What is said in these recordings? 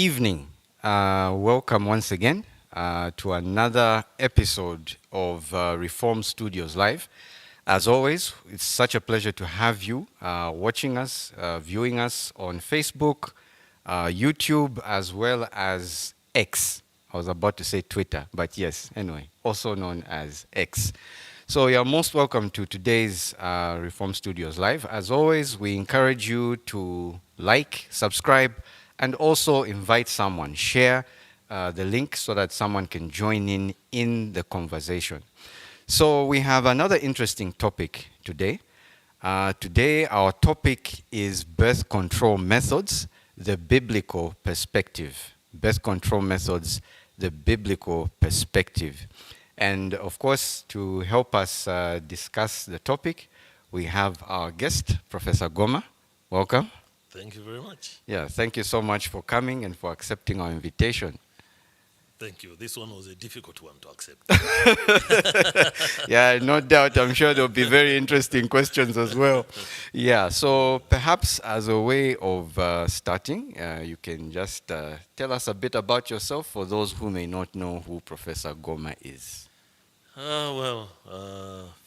evening. Welcome once again to another episode of Reform Studios Live. As always, it's such a pleasure to have you watching us, viewing us on Facebook, YouTube, as well as X. I was about to say Twitter, but yes, anyway, also known as X. So you're most welcome to today's Reform Studios Live. As always, we encourage you to like, subscribe, and also invite someone. Share the link so that someone can join in the conversation. So we have another interesting topic today. Today, our topic is birth control methods, the biblical perspective. Birth control methods, the biblical perspective. And of course, to help us discuss the topic, we have our guest, Professor Goma. Welcome. Thank you very much. Yeah, thank you so much for coming and for accepting our invitation. Thank you. This one was a difficult one to accept. Yeah, no doubt. I'm sure there'll be very interesting questions as well. Yeah, so perhaps as a way of starting, you can just tell us a bit about yourself for those who may not know who Professor Goma is.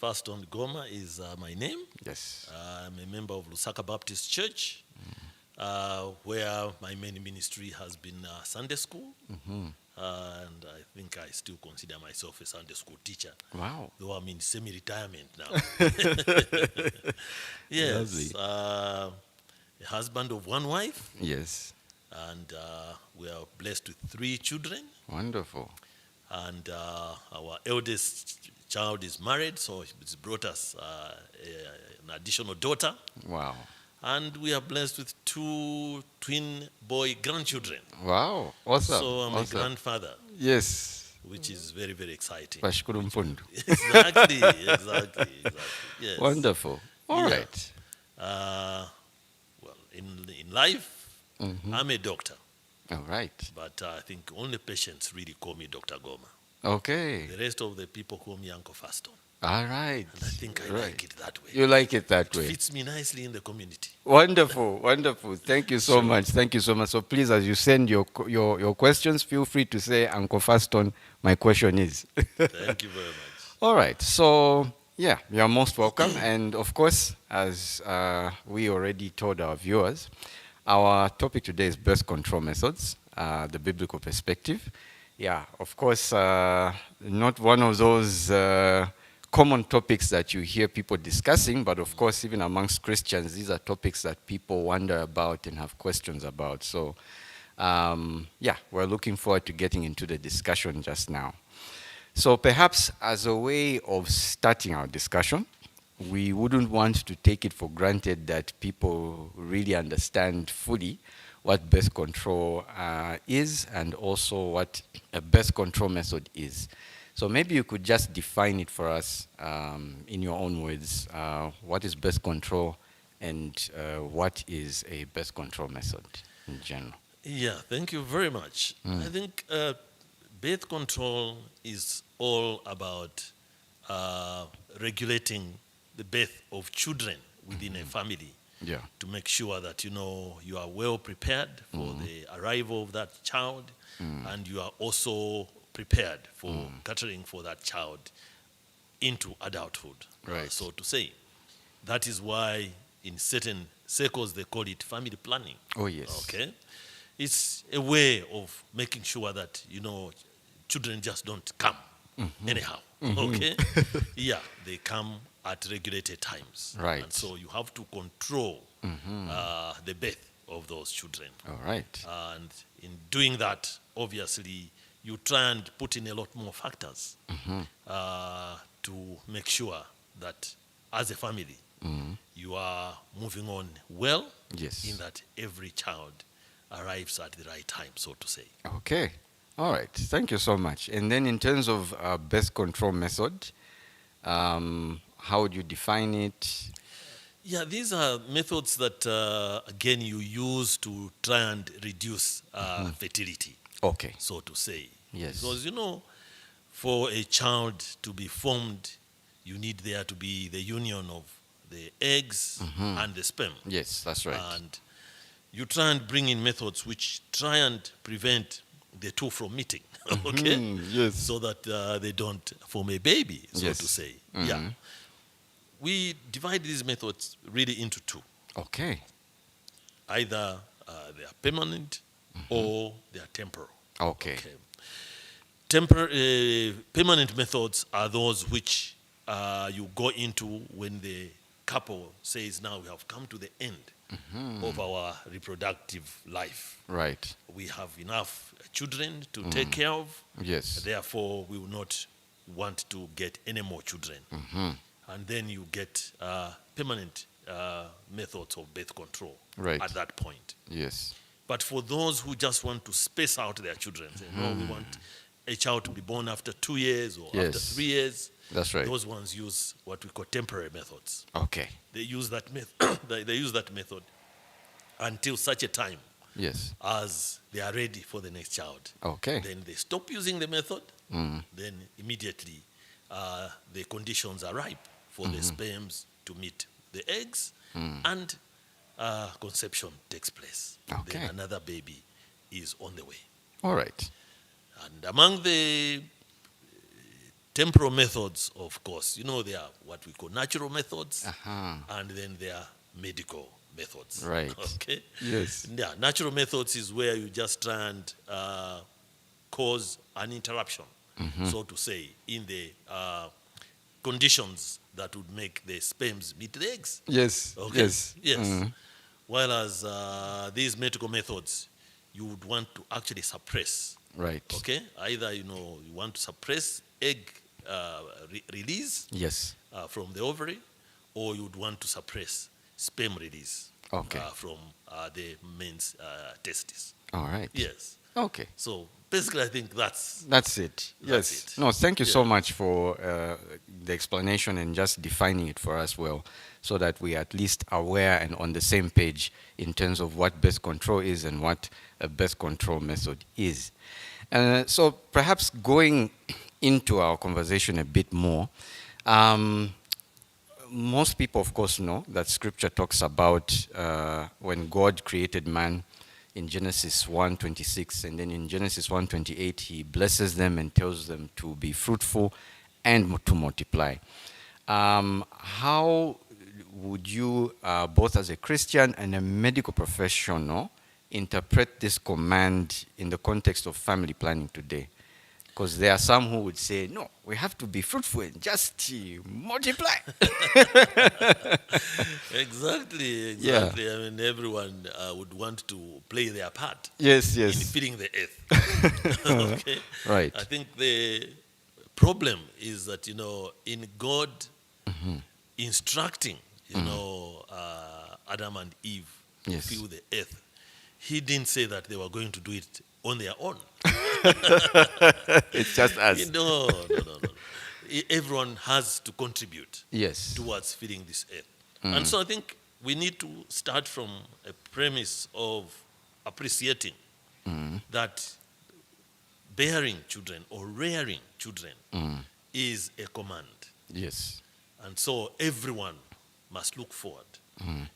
Fastone Goma is my name. Yes. I'm a member of Lusaka Baptist Church, where my main ministry has been Sunday school. Mm-hmm. And I think I still consider myself a Sunday school teacher. Wow. Though I'm in semi-retirement now. Yes. A husband of one wife. Yes. And we are blessed with 3 children. Wonderful. And our eldest child is married, so it's brought us an additional daughter. Wow. And we are blessed with 2 twin boy grandchildren. Wow. Awesome. So I'm awesome. a grandfather. Yes. Which is very, very exciting. Bashukuru mpundu. Exactly. Yes. Wonderful. All Yeah. right. Well, in life, I'm a doctor, All right. but I think only patients really call me Dr. Goma. Okay. The rest of the people call me Uncle Fastone. All right. And I think I like it that way. You like it that It way. fits me nicely in the community. Wonderful, wonderful. Thank you so much. Thank you so much. So please, as you send your questions, feel free to say, Uncle Faston, my question is. Thank you very much. All right. So, yeah, you're most welcome. And of course, as we already told our viewers, our topic today is birth control methods, the biblical perspective. Yeah, of course, not one of those common topics that you hear people discussing, but of course, even amongst Christians, these are topics that people wonder about and have questions about. So, yeah, we're looking forward to getting into the discussion just now. So perhaps as a way of starting our discussion, we wouldn't want to take it for granted that people really understand fully what birth control is and also what a birth control method is. So maybe you could just define it for us in your own words. What is birth control and what is a birth control method in general? Yeah, thank you very much. I think birth control is all about regulating the birth of children within a family. Yeah. To make sure that you are well prepared for the arrival of that child, and you are also prepared for catering for that child into adulthood, Right. so to say. That is why in certain circles they call it family planning. Oh, yes. Okay, it's a way of making sure that children just don't come anyhow. Okay, yeah, they come at regulated times. Right. And so you have to control the birth of those children. All right. And in doing that, obviously, you try and put in a lot more factors to make sure that as a family, you are moving on well, Yes. in that every child arrives at the right time, so to say. Okay. All right. Thank you so much. And then in terms of birth control method, how would you define it? Yeah, these are methods that, again, you use to try and reduce fertility, Okay. so to say. Yes. Because, for a child to be formed, you need there to be the union of the eggs and the sperm. Yes, that's right. And you try and bring in methods which try and prevent the two from meeting, okay? Yes. So that they don't form a baby, so Yes. to say. Yeah. We divide these methods really into two. Okay. Either they are permanent or they are temporal. Okay. Okay. Permanent methods are those which you go into when the couple says, now we have come to the end of our reproductive life. Right. We have enough children to take care of. Yes. Therefore, we will not want to get any more children. And then you get permanent methods of birth control Right. at that point. Yes. But for those who just want to space out their children, say, no, we want a child to be born after 2 years or after Yes. 3 years, That's right. those ones use what we call temporary methods. Okay. They use that method. They use that method until such a time Yes. as they are ready for the next child. Okay. Then they stop using the method. Then immediately the conditions are ripe for the sperms to meet the eggs, and conception takes place. Okay. Then another baby is on the way. All right. And among the temporal methods, of course, there are what we call natural methods, and then there are medical methods. Right. Okay. Yes. Yeah, natural methods is where you just try and cause an interruption, so to say, in the conditions that would make the sperms meet the eggs. Yes. Okay? Yes. Yes. Whereas these medical methods, you would want to actually suppress. Right. Okay? Either, you want to suppress egg release Yes. from the ovary, or you would want to suppress sperm release Okay. from the men's testes. All right. Yes. Okay. So basically, I think that's it. That's Yes. it. No, thank you so Yeah. much for the explanation and just defining it for us well, so that we are at least aware and on the same page in terms of what birth control is and what a birth control method is. So perhaps going into our conversation a bit more, most people, of course, know that Scripture talks about when God created man in Genesis 1:26, and then in Genesis 1:28, he blesses them and tells them to be fruitful and to multiply. How would you, both as a Christian and a medical professional, interpret this command in the context of family planning today? Because there are some who would say, no, we have to be fruitful and just multiply. exactly. Yeah. I mean, everyone would want to play their part Yes, in yes. feeding the earth. Okay. Right. I think the problem is that in God instructing Adam and Eve Yes. to fill the earth, He didn't say that they were going to do it on their own. It's just us. No. Everyone has to contribute Yes. towards feeding this earth. And so I think we need to start from a premise of appreciating that bearing children or rearing children is a command. Yes. And so everyone must look forward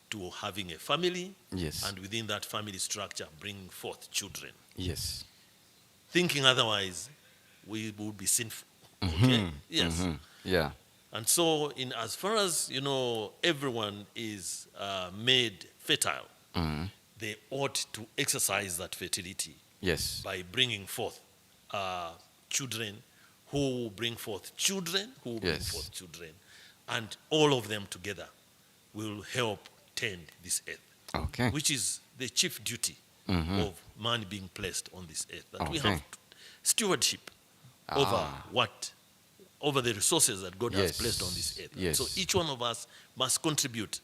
to having a family, Yes. and within that family structure, bring forth children. Yes. Thinking otherwise, we would be sinful. Okay? Yes. Yeah. And so, in as far as everyone is made fertile, they ought to exercise that fertility Yes. by bringing forth children who will bring forth children who will bring Yes. forth children, and all of them together will help tend this earth, Okay. which is the chief duty of man being placed on this earth. That we Okay. have stewardship over the resources that God has placed on this earth. Yes. So each one of us must contribute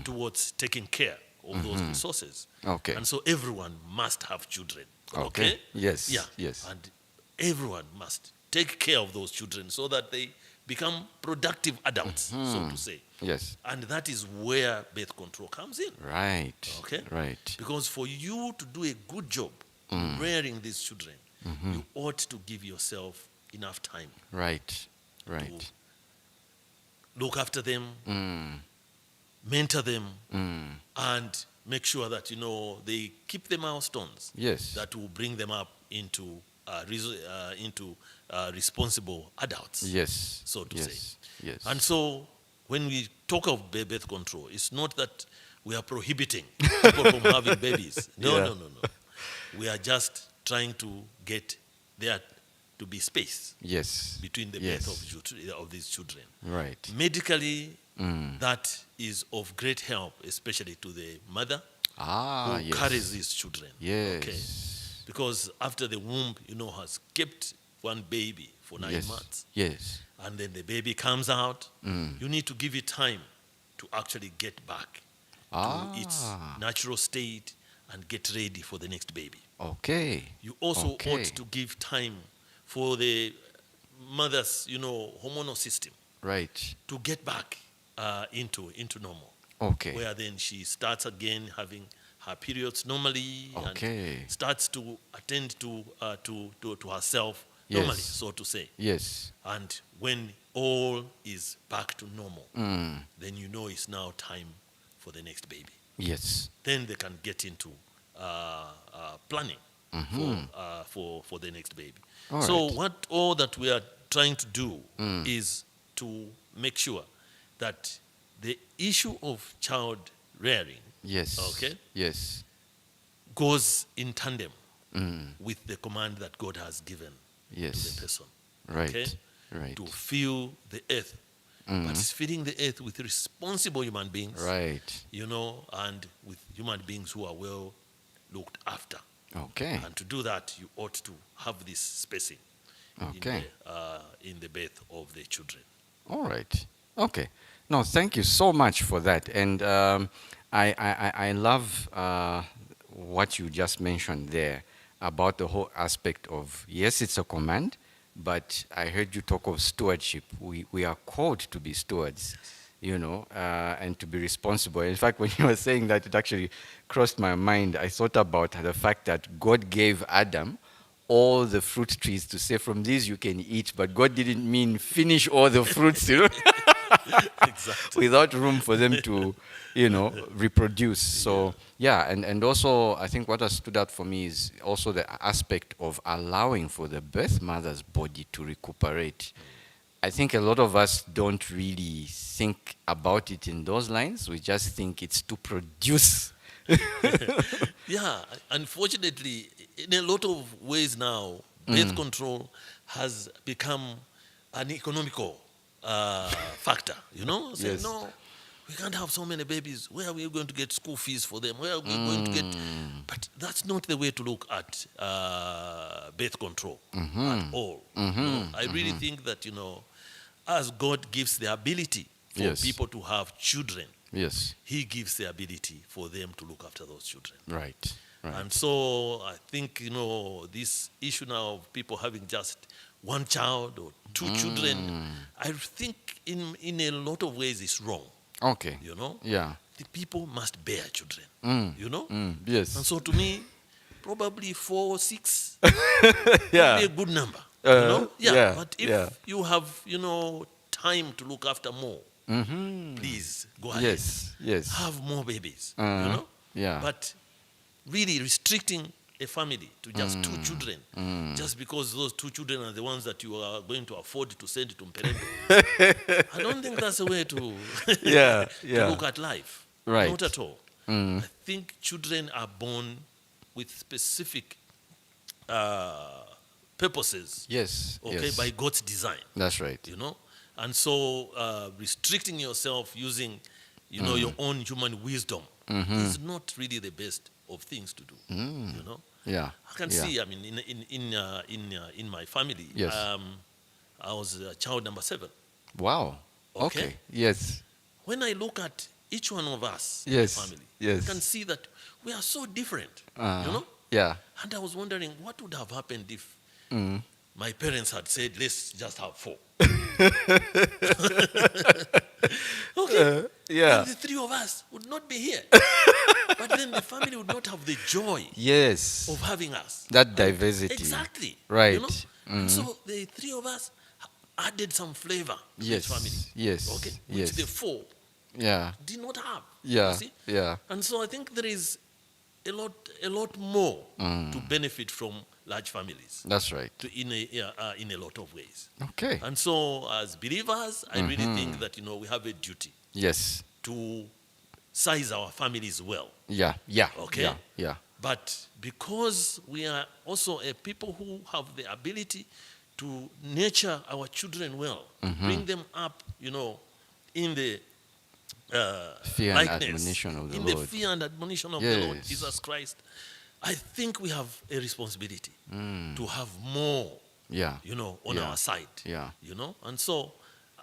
towards taking care of those resources. Okay. And so everyone must have children. Okay. Yes. Yeah. Yes. And everyone must take care of those children so that they become productive adults, so to say. Yes. And that is where birth control comes in. Right. Okay? Right. Because for you to do a good job rearing these children, you ought to give yourself enough time. Right. Right. Look after them, mentor them, and make sure that they keep the milestones Yes. that will bring them up into responsible adults, Yes. so to say. Yes. Yes. And so, when we talk of birth control, it's not that we are prohibiting people from having babies. No, Yeah. no, no, no. We are just trying to get there to be space Yes. between the Yes. birth of these children. Right. Medically, that is of great help, especially to the mother Ah, who yes. carries these children. Yes. Okay. Because after the womb, has kept one baby for 9 months, Yes. and then the baby comes out, you need to give it time to actually get back to its Ah. natural state and get ready for the next baby. Okay. You also Okay. ought to give time for the mother's, hormonal system Right. to get back into normal, Okay. where then she starts again having her periods normally, Okay. and starts to attend to herself normally, Yes. so to say. Yes. And when all is back to normal, Mm. then it's now time for the next baby. Yes. Then they can get into planning for the next baby. All So right. all that we are trying to do is to make sure that the issue of child rearing Yes. Okay. Yes. goes in tandem Mm. with the command that God has given to Yes. the person. Right. Okay? Right. To fill the earth. But it's filling the earth with responsible human beings, Right. and with human beings who are well looked after. Okay. And to do that, you ought to have this spacing Okay. in the birth of the children. All right. Okay. No, thank you so much for that. And I love what you just mentioned there about the whole aspect of, yes, it's a command, but I heard you talk of stewardship. We are called to be stewards, and to be responsible. In fact, when you were saying that, it actually crossed my mind. I thought about the fact that God gave Adam all the fruit trees to say, from these you can eat, but God didn't mean finish all the fruits, Exactly. without room for them to, reproduce. So yeah, and also I think what has stood out for me is also the aspect of allowing for the birth mother's body to recuperate. I think a lot of us don't really think about it in those lines. We just think it's to produce. Yeah, unfortunately, in a lot of ways now, birth control has become an economical factor. Say, Yes. no, we can't have so many babies. Where are we going to get school fees for them? Where are we going to get? But that's not the way to look at birth control at all. I really think that as God gives the ability for Yes. people to have children, Yes. He gives the ability for them to look after those children. Right. Right. And so I think, this issue now of people having just one child or two children, I think in a lot of ways it's wrong. Okay. Yeah. The people must bear children, Yes. And so to me, probably 4 or 6 Yeah. would be a good number, yeah, But if yeah. you have, time to look after more, please go ahead. Yes. Yes. Have more babies, Yeah. But really restricting a family to just 2 children, just because those 2 children are the ones that you are going to afford to send to Mperembe, I don't think that's a way to, Yeah. to Yeah. look at life. Right. Not at all. I think children are born with specific purposes, Yes. okay, Yes. by God's design. That's right. And so restricting yourself using your own human wisdom is not really the best of things to do. Yeah. I can Yeah. see. I mean, in my family, Yes. I was child number 7. Wow. Okay. Okay. Yes. When I look at each one of us Yes. in the family, Yes. I can see that we are so different. Yeah. And I was wondering what would have happened if my parents had said, "Let's just have 4." Okay. Yeah. And the 3 of us would not be here. But then the family would not have the joy Yes. of having us. That diversity. Exactly. Right. And so the 3 of us added some flavor to Yes. the family. Yes. Okay. Yes. Which the 4 Yeah. did not have. You Yeah. see? Yeah. And so I think there is a lot more to benefit from large families That's right. in a lot of ways. Okay. And so as believers, I really think that, we have a duty Yes. to size our families well. Yeah. Yeah. Okay? Yeah. Yeah. But because we are also a people who have the ability to nurture our children well, to bring them up, in the Fear and likeness, admonition of the in the Lord. fear and admonition of the Lord Yes. Jesus Christ, I think we have a responsibility to have more, Yeah. on Yeah. our side, Yeah. And so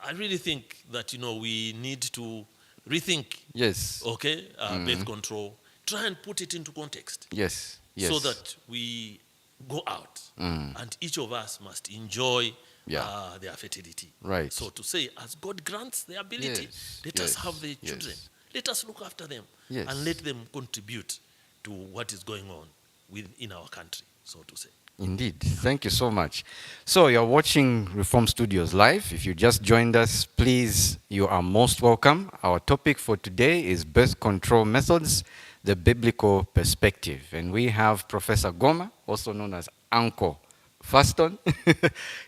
I really think that, we need to rethink, Yes. okay, birth control, try and put it into context Yes. Yes. so that we go out and each of us must enjoy Yeah. their fertility. Right. So to say, as God grants the ability, Yes. let us have the Yes. children. Yes. Let us look after them Yes. and let them contribute to what is going on in our country, so to say. Indeed. Thank you so much. So you're watching Reform Studios Live. If you just joined us, please, you are most welcome. Our topic for today is birth control methods, the biblical perspective. And we have Professor Goma, also known as Uncle Fastone,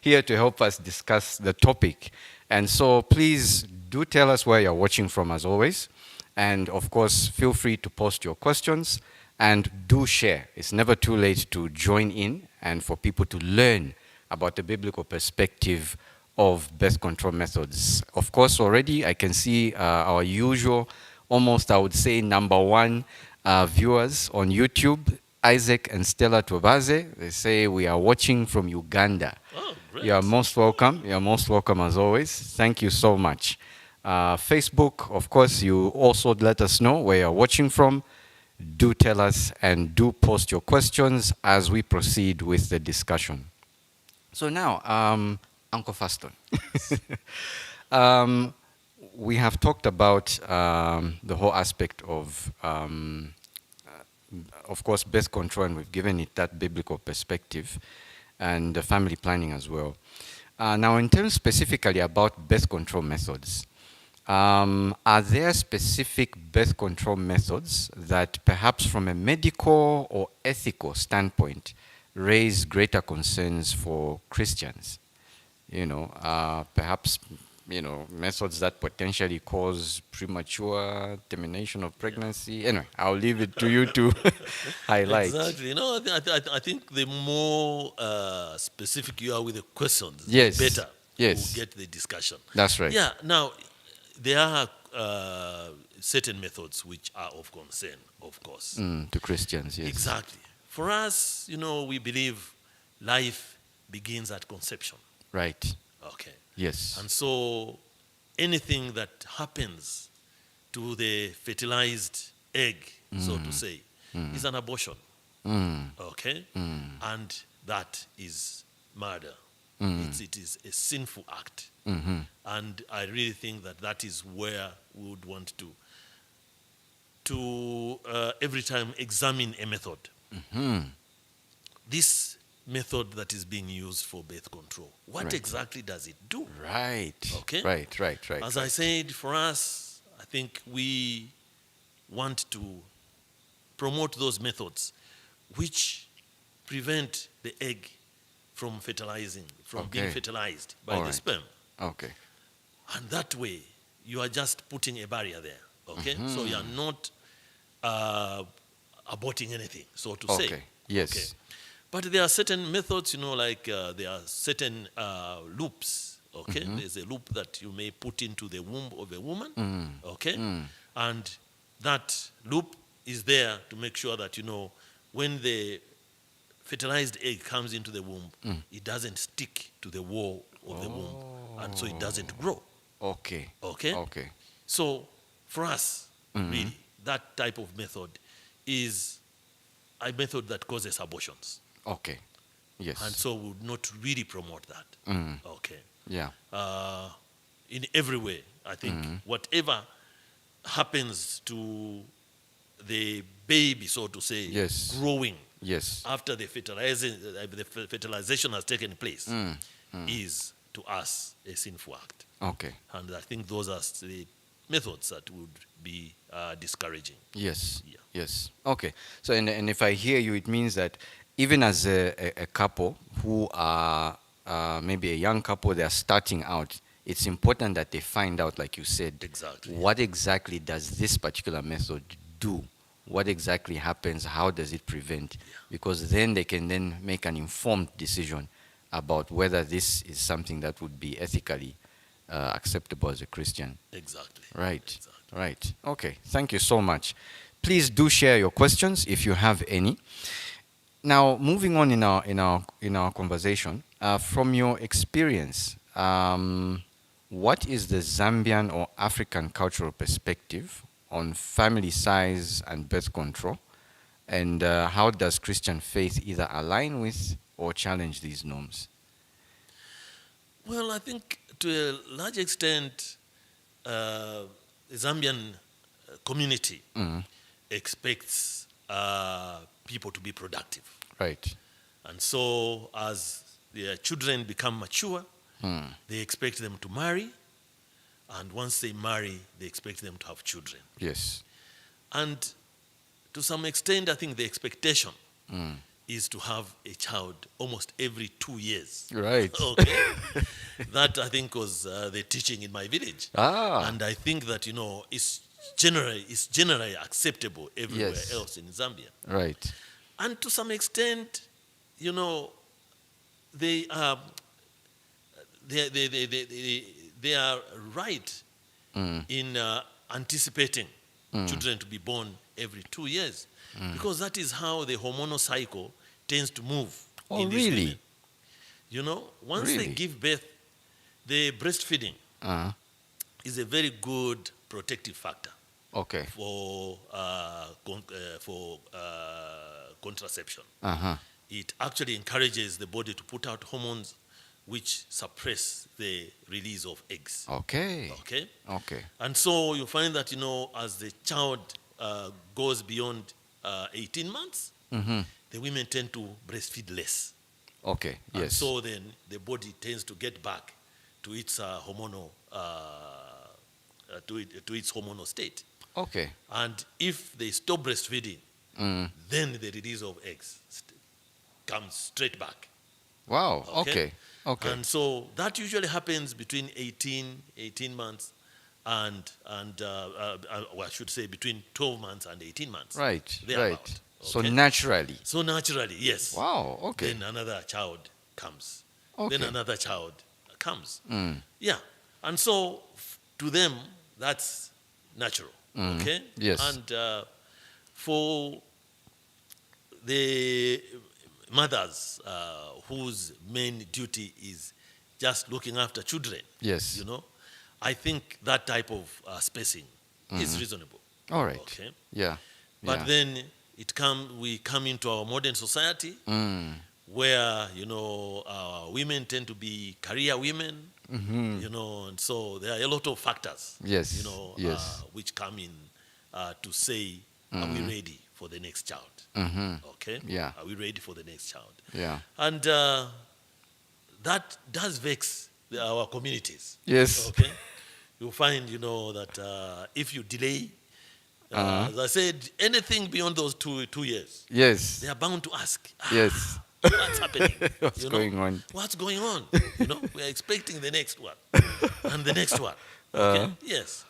here to help us discuss the topic. And so please do tell us where you're watching from as always. And of course, feel free to post your questions and do share. It's never too late to join in and for people to learn about the biblical perspective of birth control methods. Of course, already I can see our usual, almost I would say number one viewers on YouTube, Isaac and Stella Tobaze. They say we are watching from Uganda. Oh, great. You are most welcome. You are most welcome as always. Thank you so much. Facebook, of course, you also let us know where you're watching from. Do tell us and do post your questions as we proceed with the discussion. So now, Uncle Faston, we have talked about the whole aspect of course, birth control, and we've given it that biblical perspective, and the family planning as well. Now, in terms specifically about birth control methods, are there specific birth control methods that perhaps from a medical or ethical standpoint raise greater concerns for Christians? Perhaps, methods that potentially cause premature termination of pregnancy. Anyway, I'll leave it to you to highlight. Exactly. I think the more specific you are with the questions, Yes. the better Yes. we'll get the discussion. That's right. Yeah. Now, there are certain methods which are of concern, of course. To Christians, yes. Exactly. For us, we believe life begins at conception. Right. Okay. Yes. And so anything that happens to the fertilized egg, so to say, is an abortion. Okay? And that is murder. It is a sinful act. And I really think that is where we would want to every time examine a method. This method that is being used for birth control, what exactly does it do? Right. Okay. Right. As I said, for us, I think we want to promote those methods which prevent the egg from fertilizing, from being fertilized by the sperm. Okay. And that way, you are just putting a barrier there. Okay? So you are not aborting anything, so to say. Okay. Yes. Okay. But there are certain methods, like there are certain loops. Okay? There's a loop that you may put into the womb of a woman. Okay? And that loop is there to make sure that, when the fertilized egg comes into the womb, it doesn't stick to the wall of the womb. And so it doesn't grow. Okay. Okay? Okay. So for us, really, that type of method is a method that causes abortions. Okay. Yes. And so we would not really promote that. Okay. Yeah. In every way, I think whatever happens to the baby, so to say, Yes. growing Yes. after the fertilization has taken place is to us a sinful act. Okay. And I think those are the methods that would be discouraging. Yes. Yeah. Yes. Okay. So, and if I hear you, it means that even as a couple who are maybe a young couple, they are starting out, it's important that they find out, like you said, Exactly. what exactly does this particular method do? What exactly happens? How does it prevent? Yeah. Because then they can then make an informed decision about whether this is something that would be ethically acceptable as a Christian. Exactly. Right, Exactly. right. Okay, thank you so much. Please do share your questions if you have any. Now, moving on in our conversation, from your experience, what is the Zambian or African cultural perspective on family size and birth control, and how does Christian faith either align with or challenge these norms? Well, I think to a large extent, the Zambian community Mm, expects people to be productive. right. And so, as their children become mature, Mm, they expect them to marry. And once they marry, they expect them to have children. yes. And to some extent, I think the expectation Mm, is to have a child almost every 2 years. right. Okay. That I think was the teaching in my village. Ah, And I think that, it's generally acceptable everywhere yes. else in Zambia. Right. And to some extent, they are they are right Mm, in anticipating mm, children to be born every 2 years, because that is how the hormonal cycle tends to move Oh, in these really? women. Once they Really? give birth, the breastfeeding Uh, is a very good protective factor okay. for contraception. Uh-huh. It actually encourages the body to put out hormones which suppress the release of eggs. Okay. Okay? Okay. And so you find that, as the child goes beyond 18 months, Mm-hmm. the women tend to breastfeed less. Okay. And Yes. so then the body tends to get back to its hormonal to its hormonal state. Okay. And if they stop breastfeeding, Mm. then the release of eggs comes straight back. Wow. Okay? Okay. Okay. And so that usually happens between 18 months well, I should say between 12 months and 18 months. Right. Thereabout. Right. So Okay? naturally. So naturally, yes. Wow. Okay. Then another child comes. Okay. Then another child comes. Mm. Yeah. And so to them, that's natural. Mm. Okay? Yes. And for the mothers whose main duty is just looking after children, Yes. I think that type of spacing is reasonable. All right. Okay? Yeah. But Yeah. then we come into our modern society Mm. where women tend to be career women, Mm-hmm. and so there are a lot of factors, Yes. Yes. which come in to say, are we ready for the next child? Mm-hmm. Okay, Yeah. are we ready for the next child? Yeah. And that does vex our communities. Yes. Okay, you find that if you delay, as I said, anything beyond those two years, Yes. they are bound to ask, Yes. what's happening? What's going on? What's going on? We are expecting the next one and the next one. Okay? Yes.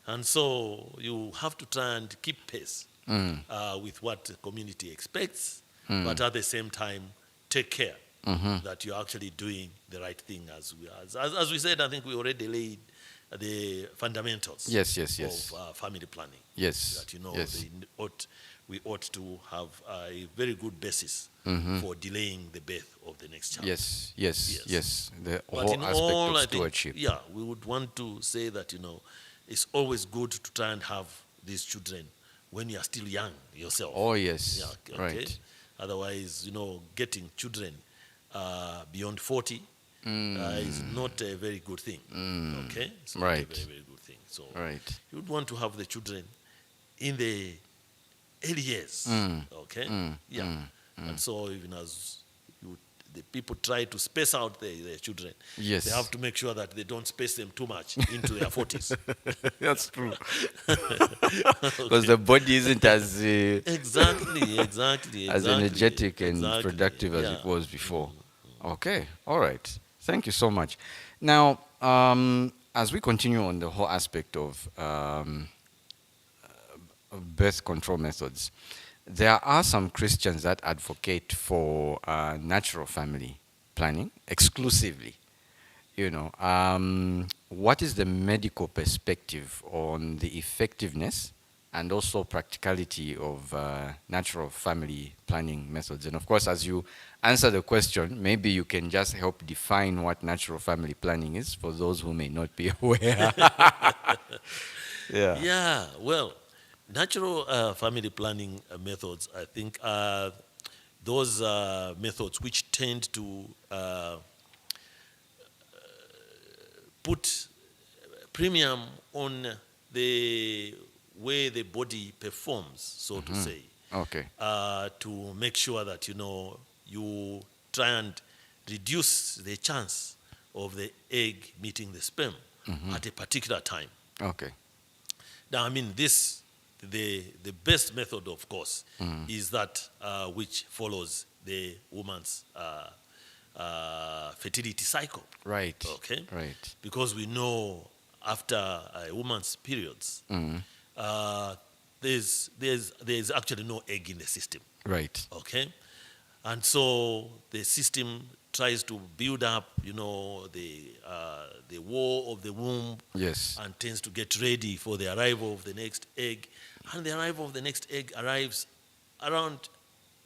And so you have to try and keep pace with what the community expects, but at the same time, take care that you're actually doing the right thing. As we said, I think we already laid the fundamentals Yes. Yes. Yes. of family planning. Yes. That Yes. we ought to have a very good basis for delaying the birth of the next child. Yes. Yes. Yes. Yes. The But whole in aspect all, of I think, stewardship. yeah, we would want to say that it's always good to try and have these children when you are still young yourself. Oh yes. Yeah, okay. Right. Otherwise, getting children beyond 40 is not a very good thing. Okay, it's not Right. a very, very good thing. So Right. you would want to have the children in the early years. Okay, yeah, and so even as the people try to space out their children. Yes. They have to make sure that they don't space them too much into their 40s. That's true. Because the body isn't as Exactly. as energetic and Exactly. productive as Yeah. it was before. Okay, all right. Thank you so much. Now, as we continue on the whole aspect of birth control methods, there are some Christians that advocate for natural family planning exclusively. What is the medical perspective on the effectiveness and also practicality of natural family planning methods? And of course, as you answer the question, maybe you can just help define what natural family planning is for those who may not be aware. Yeah. Yeah, well, natural family planning methods, I think, are those methods which tend to put premium on the way the body performs, so to say, Okay. to make sure that you try and reduce the chance of the egg meeting the sperm at a particular time. Okay. Now, I mean, the best method, of course, is that which follows the woman's fertility cycle. Right. Okay. Right. Because we know after a woman's periods, there's actually no egg in the system. Right. Okay. And so the system tries to build up, the wall of the womb. Yes. And tends to get ready for the arrival of the next egg. And the arrival of the next egg arrives around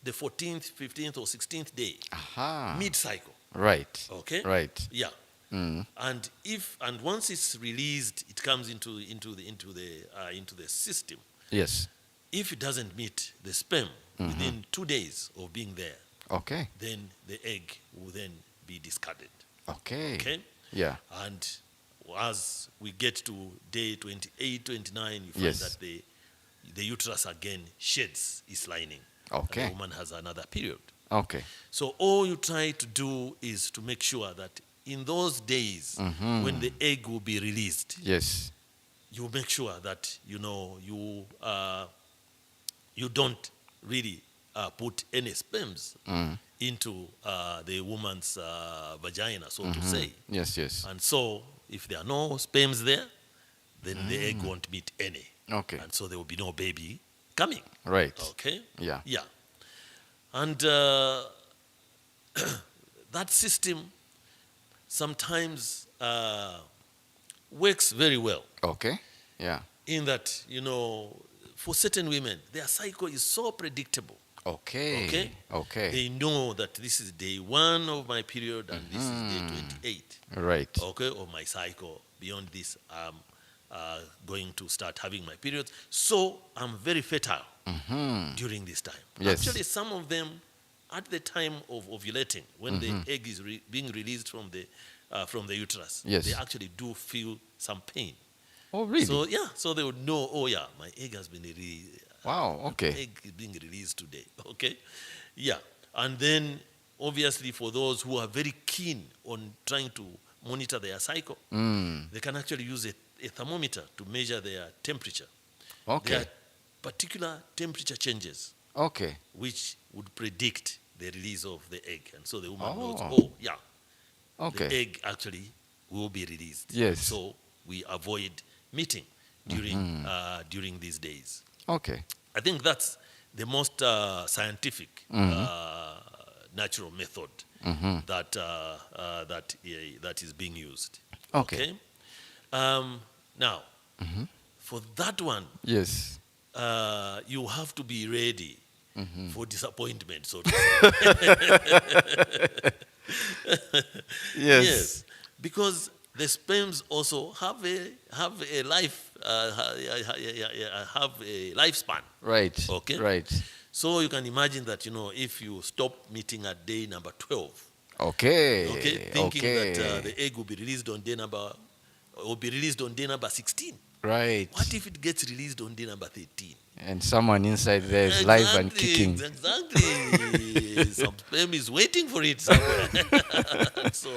the 14th, 15th, or 16th day, Aha. mid-cycle. Right. Okay. Right. Yeah. And once it's released, it comes into the system. Yes. If it doesn't meet the sperm within 2 days of being there, Okay. then the egg will then be discarded. Okay. Okay. Yeah. And as we get to day 28, 29, you find Yes. that the uterus again sheds its lining. Okay. And the woman has another period. Okay. So all you try to do is to make sure that in those days when the egg will be released, Yes. you make sure that you don't really put any sperms into the woman's vagina, so to say. Yes. Yes. And so if there are no sperms there, then the egg won't meet any. Okay. And so there will be no baby coming. Right. Okay? Yeah. Yeah. And that system sometimes works very well Okay. Yeah. in that, for certain women, their cycle is so predictable. Okay. Okay? Okay. They know that this is day 1 of my period and this is day 28. Right. Okay, of my cycle. Beyond this, I'm going to start having my periods. So I'm very fertile during this time. Yes. Actually, some of them, at the time of ovulating, when the egg is being released from the uterus, Yes. they actually do feel some pain. Oh, really? So they would know, oh yeah, my egg has been released. Wow. Okay. Egg is being released today. Okay, yeah, and then obviously for those who are very keen on trying to monitor their cycle, they can actually use a thermometer to measure their temperature. Okay. There are particular temperature changes Okay. which would predict the release of the egg, and so the woman knows, Oh. oh yeah, Okay. the egg actually will be released. Yes. So we avoid meeting during these days. Okay. I think that's the most scientific natural method that is being used. Okay. Now, for that one, Yes. you have to be ready for disappointment, so to say. Yes. Because the sperms also have a life have a lifespan. Right. Okay. Right. So you can imagine that if you stop meeting at day number 12, Okay. thinking that the egg will be released on day number 16. Right. What if it gets released on day number 13? And someone inside there is live and kicking. Exactly. Some sperm is waiting for it somewhere. So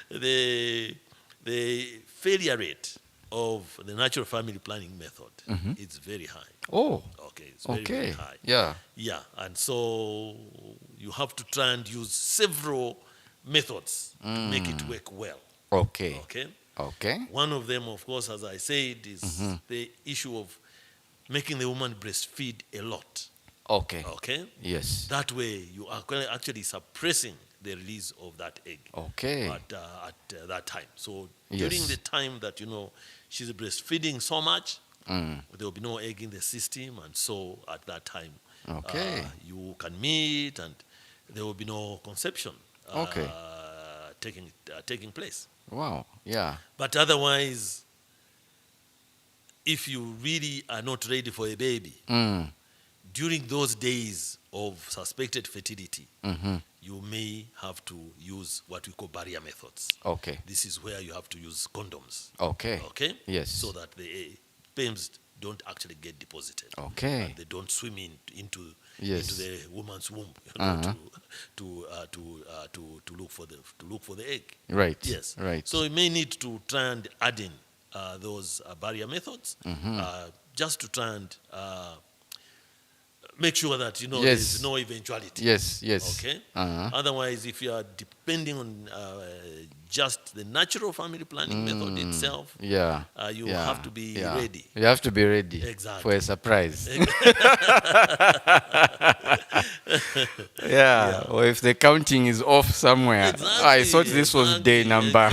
the failure rate of the natural family planning method is very high. Oh, Okay, it's very, very okay. high. Yeah. Yeah, and so you have to try and use several methods to make it work well. Okay. Okay. Okay. One of them, of course, as I said, is the issue of making the woman breastfeed a lot. Okay. Okay. Yes. That way, you are actually suppressing the release of that egg Okay. at that time. So Yes. during the time that she's breastfeeding so much, Mm. there will be no egg in the system, and so at that time, Okay. you can meet, and there will be no conception Okay. taking place. Wow. Yeah. But otherwise, if you really are not ready for a baby, Mm. during those days of suspected fertility, Mm-hmm. you may have to use what we call barrier methods. Okay. This is where you have to use condoms. Okay. Okay? Yes. So that the sperms don't actually get deposited. Okay. And they don't swim into Yes. the woman's womb to look for the egg. Right. Yes. Right. So you may need to try and add in those barrier methods just to try and make sure that Yes. there's no eventuality. Yes. Yes. Okay. Uh-huh. Otherwise, if you are depending on just the natural family planning method itself, Yeah. you Yeah. have to be Yeah. ready. You have to be ready Exactly. for a surprise. Yeah. Yeah. Or if the counting is off somewhere. I thought this was day number.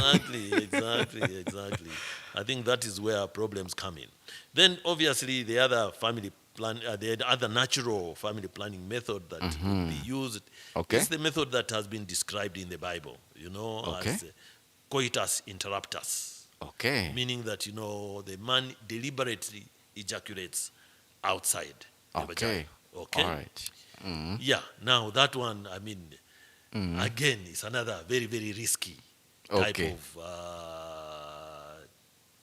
Exactly. I think that is where problems come in. Then, obviously, the other the other natural family planning method that could be used Okay. is the method that has been described in the Bible, Okay. as coitus interruptus, Okay. meaning that, the man deliberately ejaculates outside the Okay. vagina. Okay? All right. Mm. Yeah. Now, that one, again, is another very, very risky type Okay. of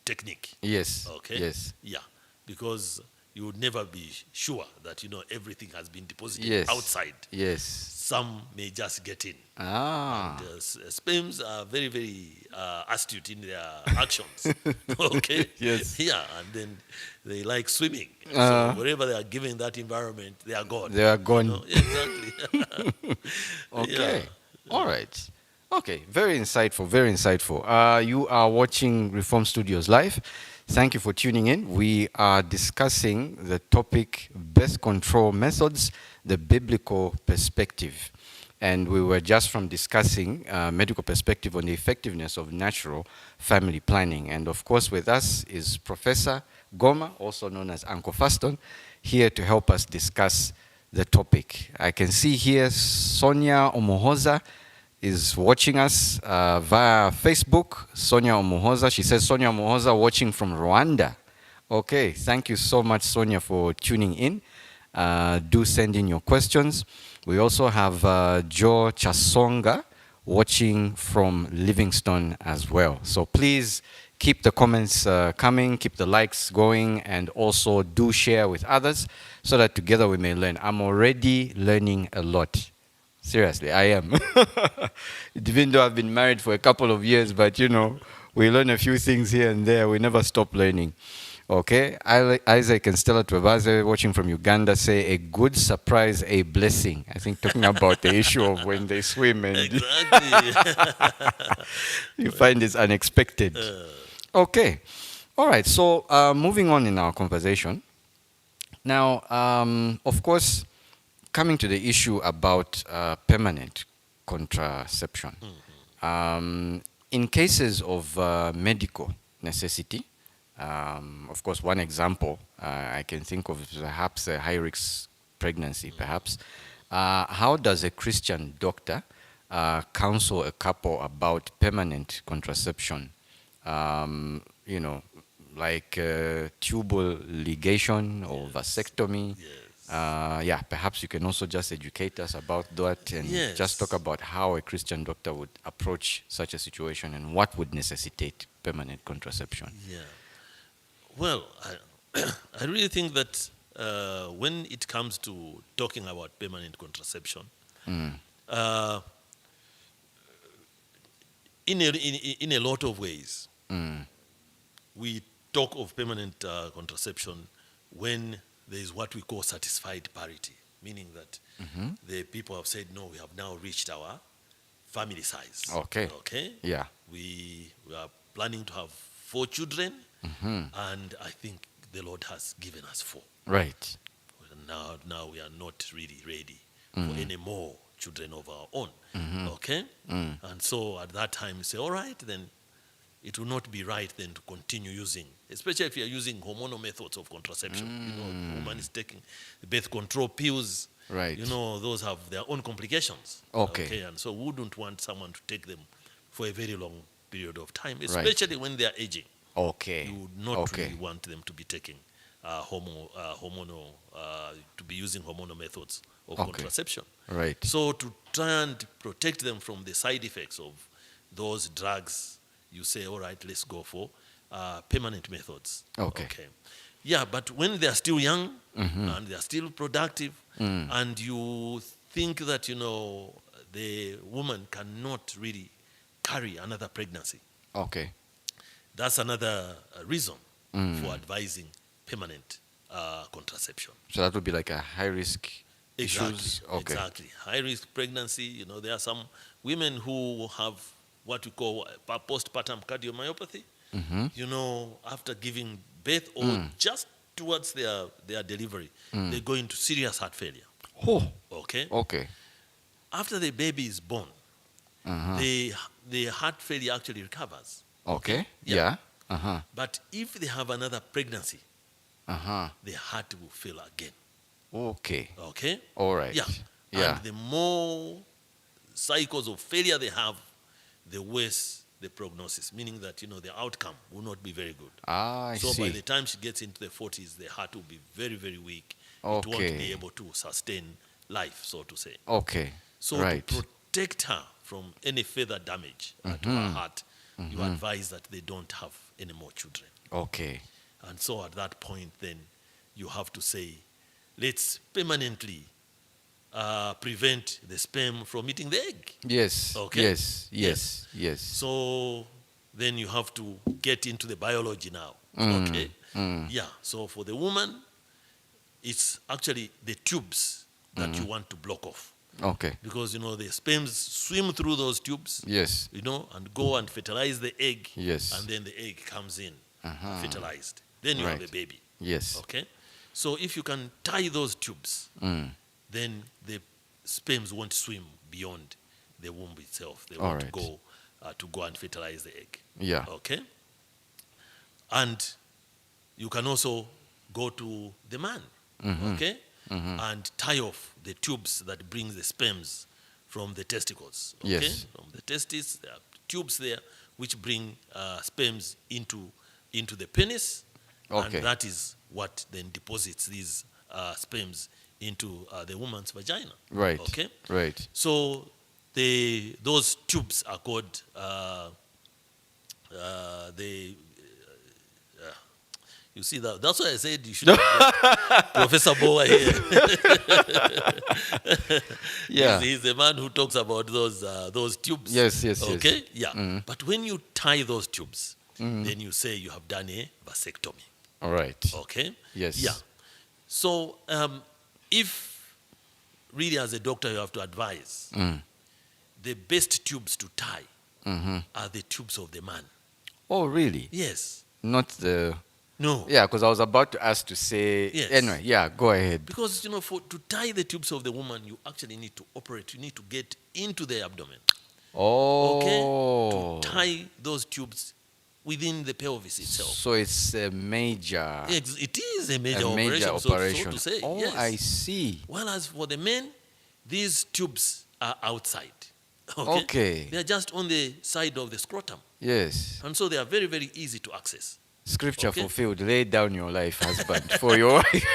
technique. Yes. Okay. Yes. Yeah, because you would never be sure that everything has been deposited Yes. outside. Yes. Some may just get in. Ah. And, sperms are very, very astute in their actions. Okay. Yes. Yeah, and then they like swimming. Uh-huh. So wherever they are given that environment, they are gone. They are gone. Exactly. Okay. Yeah. All right. Okay. Very insightful. Very insightful. You are watching Reform Studios Live. Thank you for tuning in. We are discussing the topic Birth Control Methods, the Biblical Perspective. And we were just from discussing medical perspective on the effectiveness of natural family planning. And of course, with us is Professor Goma, also known as Uncle Fastone, here to help us discuss the topic. I can see here Sonia Omohoza is watching us via Facebook. Sonia Omohoza, she says Sonia Omohoza watching from Rwanda. Okay, thank you so much, Sonia, for tuning in. Do send in your questions. We also have Joe Chasonga watching from Livingston as well. So please keep the comments coming, keep the likes going, and also do share with others so that together we may learn. I'm already learning a lot. Seriously, I am. Even though I've been married for a couple of years, but we learn a few things here and there. We never stop learning. Okay, Isaac and Stella Twebaze watching from Uganda say a good surprise, a blessing. I think talking about the issue of when they swim and Exactly. you find it's unexpected. Okay, all right. So moving on in our conversation. Now, of course, coming to the issue about permanent contraception. In cases of medical necessity, of course, one example I can think of is perhaps a high-risk pregnancy, perhaps. How does a Christian doctor counsel a couple about permanent contraception? Like tubal ligation or vasectomy. Yes. Perhaps you can also just educate us about that and Yes. just talk about how a Christian doctor would approach such a situation and what would necessitate permanent contraception. Yeah. Well, I really think that when it comes to talking about permanent contraception, Mm. uh, in a lot of ways, Mm. we talk of permanent contraception when there is what we call satisfied parity, meaning that Mm-hmm. the people have said, no, we have now reached our family size. Okay. Okay? Yeah. We are planning to have 4 children, Mm-hmm. and I think the Lord has given us 4. Right. Now we are not really ready for Mm. any more children of our own. Mm-hmm. Okay? Mm. And so at that time, you say, all right, then it will not be right then to continue using, especially if you are using hormonal methods of contraception. You know, the woman is taking the birth control pills. Right. You know, those have their own complications. Okay. And so we wouldn't want someone to take them for a very long period of time, Right. especially when they are aging. Okay. You would not Okay. really want them to be taking hormonal, to be using hormonal methods of Okay. contraception. Right. So to try and protect them from the side effects of those drugs, you say, all right, let's go for permanent methods. Okay. Yeah, but when they're still young Mm-hmm. and they're still productive, Mm. and you think that, you know, the woman cannot really carry another pregnancy, Okay. that's another reason Mm. for advising permanent contraception. So that would be like a high risk issues. Okay. Exactly. High risk pregnancy, you know, there are some women who have what we call postpartum cardiomyopathy, Mm-hmm. you know, after giving birth or just towards their delivery, they go into serious heart failure. Oh. Okay? Okay. After the baby is born, Uh-huh. the heart failure actually recovers. Okay. Yeah. Yeah. Uh-huh. But if they have another pregnancy, Uh-huh. the heart will fail again. Okay. Okay? All right. Yeah. Yeah. And the more cycles of failure they have, the worse the prognosis, meaning that, you know, the outcome will not be very good. Ah, I So see. by the time she gets into the 40s, the heart will be very, very weak. It won't Okay. be able to sustain life, so to say. Okay. So Right. to protect her from any further damage to her heart, you advise that they don't have any more children. Okay. And so at that point, then you have to say, let's permanently prevent the sperm from eating the egg. Yes. Okay. Yes. Yes. Yes. So then you have to get into the biology now. Mm. Okay. Mm. Yeah. So for the woman, it's actually the tubes that you want to block off, Okay. because, you know, the sperms swim through those tubes, Yes. you know, and go and fertilize the egg. Yes. And then the egg comes in Uh-huh. fertilized. Then you have Right. a baby. Yes. Okay. So if you can tie those tubes, Mm. then the sperms won't swim beyond the womb itself. They All won't right. go to go and fertilize the egg. Yeah. Okay? And you can also go to the man, okay? And tie off the tubes that brings the sperms from the testicles. Okay? Yes. From the testes, there are tubes there which bring sperms into the penis. Okay. And that is what then deposits these sperms into the woman's vagina. Right. Okay? Right. So those tubes are called you see that's why I said you should have got Professor Boa here. Yeah. He's the man who talks about those tubes. Yes, yes, yes. Okay? Yeah. But when you tie those tubes, then you say you have done a vasectomy. All right. Okay? Yes. Yeah. So if really as a doctor you have to advise, the best tubes to tie are the tubes of the man. Oh, really? Yes. Not the. No. Yeah, because I was about to ask to say. Yes. Anyway, yeah, go ahead. Because, you know, to tie the tubes of the woman, you actually need to operate. You need to get into the abdomen. Oh. Okay? To tie those tubes within the pelvis itself. So it's a major. It is a major a major operation, operation. So to say. Oh, yes. I see. Whereas for the men, these tubes are outside. Okay. They are just on the side of the scrotum. Yes. And so they are very, very easy to access. Scripture Okay. fulfilled. Lay down your life, husband, for your wife.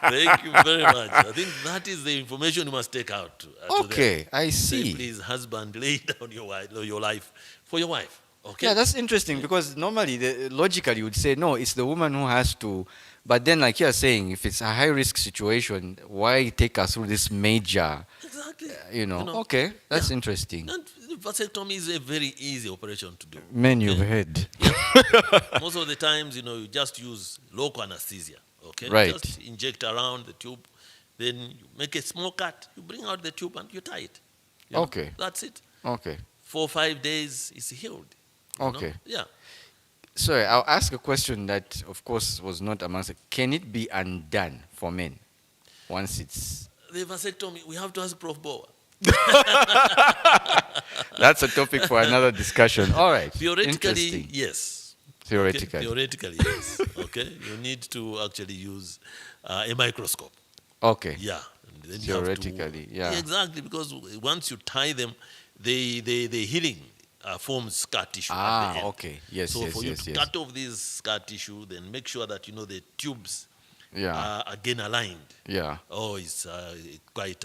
Thank you very much. I think that is the information you must take out. To them. Okay, I Say, see. please, husband, lay down your life for your wife. Okay. Yeah, that's interesting because normally, logically, you would say no, it's the woman who has to. But then, like you're saying, if it's a high risk situation, why take us through this major, Exactly. You you know? know. Okay, Yeah. that's interesting. And the vasectomy is a very easy operation to do. Men, you've Okay. heard. Yeah. Most of the times, you just use local anesthesia. Okay. Right. Just inject around the tube, then you make a small cut. You bring out the tube and you tie it. Okay. That's it. Okay. 4 or 5 days, it's healed. Okay. Yeah. Sorry, I'll ask a question that, of course, was not amongst. Can it be undone for men once it's? The vasectomy, we have to ask Prof. Boa. That's a topic for another discussion. All right. Theoretically, Interesting. yes. Okay? Theoretically. Theoretically, yes. Okay? You need to actually use a microscope. Okay. Yeah. And then Theoretically, you have to, yeah. exactly, because once you tie them, the healing forms scar tissue at the end. Okay. Yes, So yes, for you yes, to yes. cut off this scar tissue, then make sure that the tubes Yeah. are again aligned. Yeah. Oh, it's quite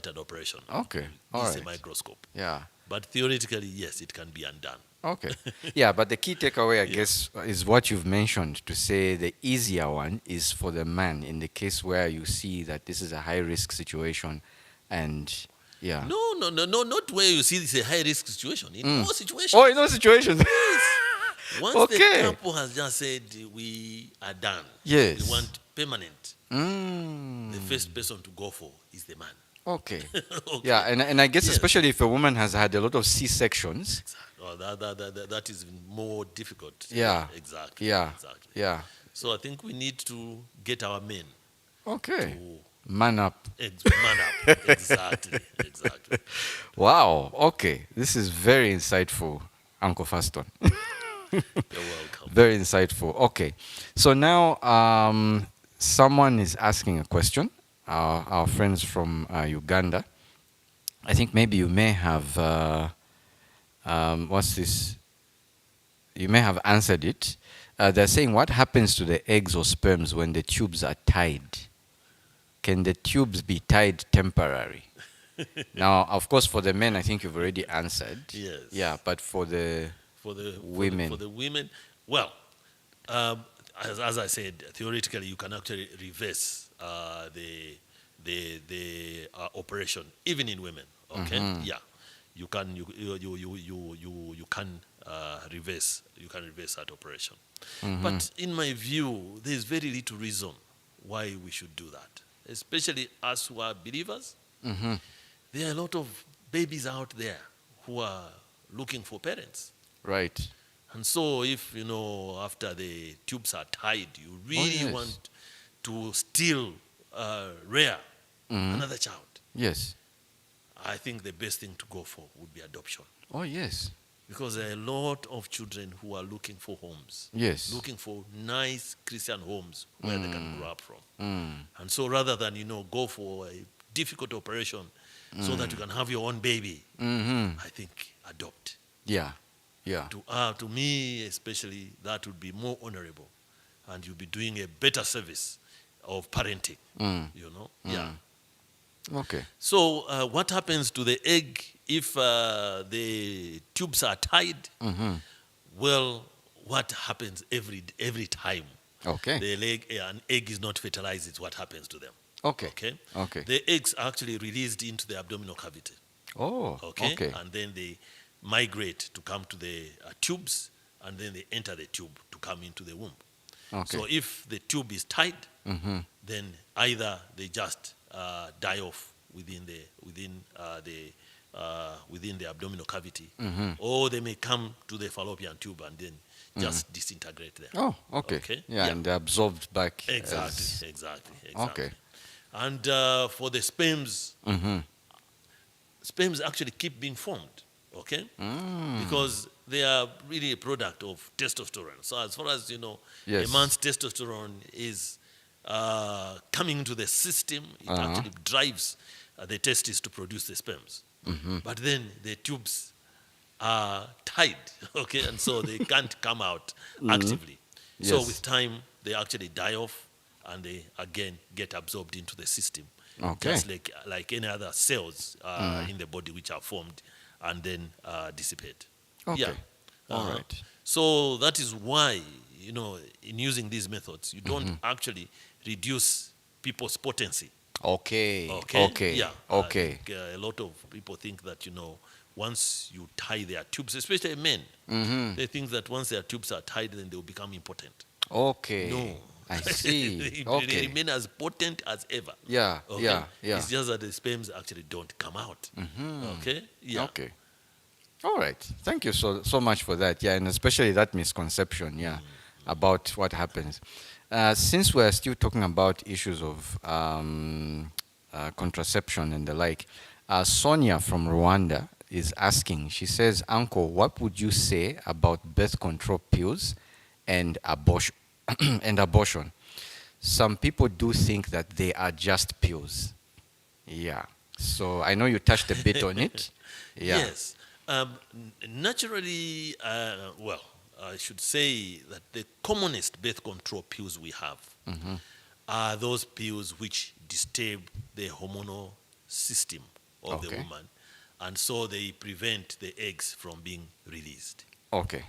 an operation. Okay. All It's a right. microscope. Yeah. But theoretically, yes, it can be undone. Okay. Yeah, but the key takeaway, I guess, is what you've mentioned to say the easier one is for the man in the case where you see that this is a high risk situation and yeah. No, not where you see this a high risk situation. In all situations. Oh, in those situations. Once Okay. the couple has just said we are done, Yes. we want permanent, Mm. the first person to go for is the man. Okay. Okay. Yeah, and I guess Yes. especially if a woman has had a lot of C-sections. Oh, that is more difficult. Yeah. Exactly. Yeah. Exactly. Yeah. So I think we need to get our men Okay. to Man up. man up. Exactly. Exactly. Wow. Okay. This is very insightful, Uncle Fastone. You're welcome. Very insightful. Okay. So now someone is asking a question. Our friends from Uganda. I think maybe you may have, what's this? You may have answered it. They're saying, what happens to the eggs or sperms when the tubes are tied? Can the tubes be tied temporary? Now, of course, for the men, I think you've already answered. Yes. Yeah, but for the women. For the women, well, as I said, theoretically, you can actually reverse the operation, even in women. Okay, yeah, you can you can reverse that operation. But in my view, there is very little reason why we should do that, especially us who are believers. There are a lot of babies out there who are looking for parents. Right. And so if, after the tubes are tied, you really yes. want to still rear another child, Yes. I think the best thing to go for would be adoption. Oh, yes. Because there are a lot of children who are looking for homes, Yes. looking for nice Christian homes where they can grow up from. Mm. And so rather than, go for a difficult operation so that you can have your own baby, I think adopt. Yeah. Yeah. To me, especially, that would be more honorable, and you'll be doing a better service of parenting. Yeah. Okay. So, what happens to the egg if the tubes are tied? Well, what happens every time Okay. an egg is not fertilized is what happens to them. Okay. Okay. Okay. The eggs are actually released into the abdominal cavity. Oh. Okay. Okay. And then they migrate to come to the tubes, and then they enter the tube to come into the womb. Okay. So if the tube is tight, then either they just die off within the abdominal cavity, or they may come to the fallopian tube and then just disintegrate there. Oh. Okay. Okay. Yeah, and they're absorbed back. Exactly. Okay. And for the sperms, sperms actually keep being formed, okay? Because they are really a product of testosterone. So as far as, Yes. a man's testosterone is coming into the system, it actually drives the testes to produce the sperms. But then the tubes are tied, okay? And so they can't come out actively. So Yes. with time, they actually die off, and they again get absorbed into the system, Okay. just like any other cells in the body which are formed and then dissipate. Okay. Yeah, All Uh-huh. right. So that is why, in using these methods, you don't actually reduce people's potency. Okay. Okay? Okay. Yeah. I Okay. think a lot of people think that, once you tie their tubes, especially men, they think that once their tubes are tied, then they will become impotent. Okay. No. I see. They Okay. remain as potent as ever. Yeah. Okay? Yeah. Yeah. It's just that the sperms actually don't come out. Okay? Yeah. Okay. All right. Thank you so much for that. Yeah, and especially that misconception. Yeah, about what happens. Since we're still talking about issues of contraception and the like, Sonia from Rwanda is asking. She says, "Uncle, what would you say about birth control pills and abortion?" and abortion. Some people do think that they are just pills. Yeah. So I know you touched a bit on it. Yeah. Yes. Naturally, well, I should say that the commonest birth control pills we have are those pills which disturb the hormonal system of the Okay. woman, and so they prevent the eggs from being released. Okay.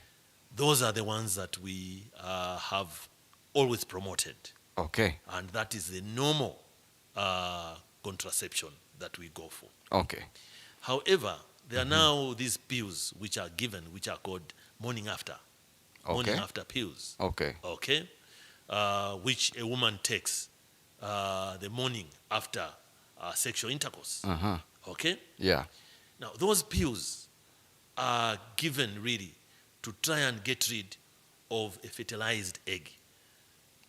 Those are the ones that we have always promoted, Okay. and that is the normal contraception that we go for. Okay. However, there are now these pills which are given, which are called morning after pills. Okay. Okay, which a woman takes the morning after sexual intercourse. Uh-huh. Okay, Yeah. now those pills are given really to try and get rid of a fertilized egg,